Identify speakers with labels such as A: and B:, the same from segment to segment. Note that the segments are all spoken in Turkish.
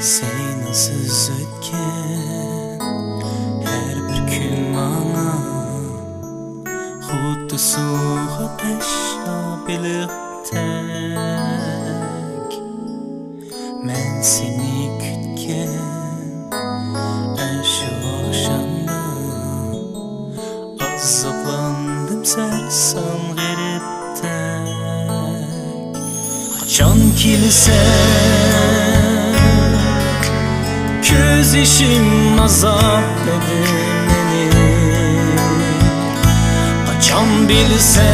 A: Seni nasıl ötken her bir gün bana Xuddi suv ateşla bilibtek Men seni kütken şu akşamda Azaplandım sersan gariptek Kaçan kilisen Göz işim azapladı beni Açan bilsem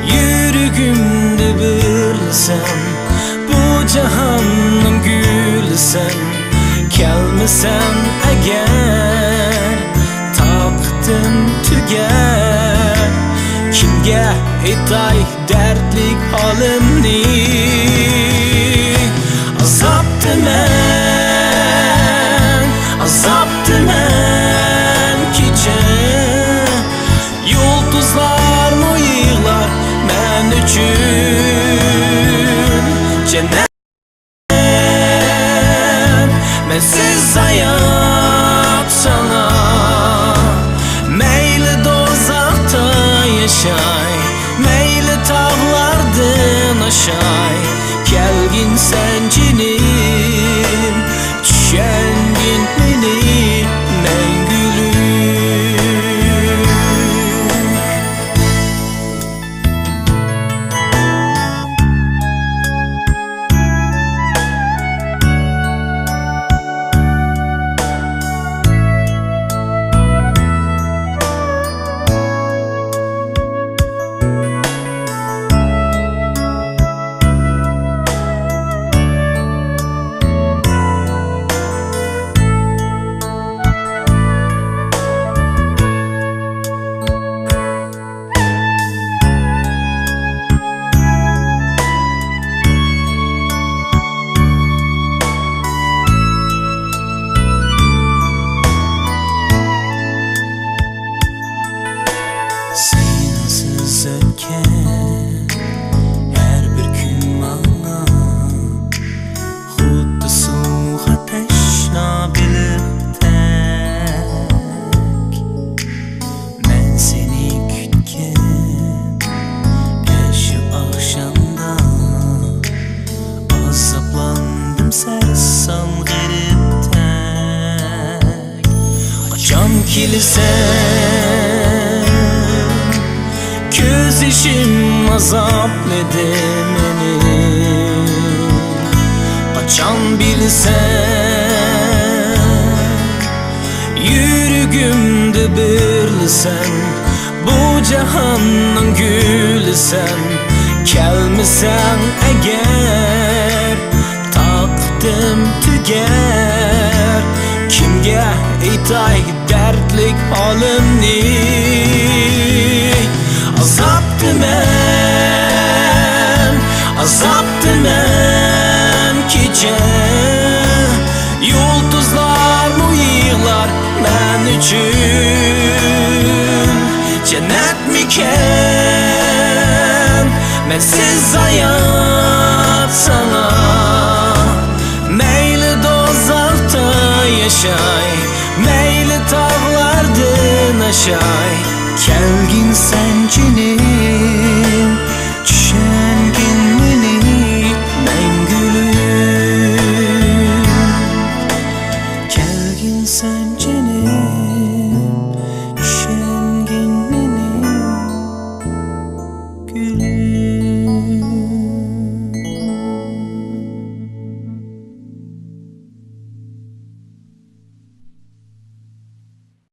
A: Yüreğimde bilsem Bu cehennem gülsem Gelmesen eğer Taktım tüger Kimge etay dertlik halimni Azaptı men kice Yıldızlar mı yığlar men üçün Cennet mensiz hayat sana Meyli dozakta yaşay Meyli tağlardın aşay Gelgin sen cinim Düşengin beni mengülük Sensiz ötken her bir gün bana Xuddi suv ateşla bilibtek Men seni kütken şu akşamda Azaplandım sersan gariptek Kaçan kilisen Göz işim azapladı beni Açan bilsen Yüreğimde birlisen Bu cehennem gülsen Gelmesen eğer Taktım tüger Kimge etay dertlik halimni Azaptı men kice Yıldızlar mı yığlar men üçün Cennet miken mensiz hayat sana Meyli dozakta yaşay Meyli tağlardın aşay Kelgin sen cinim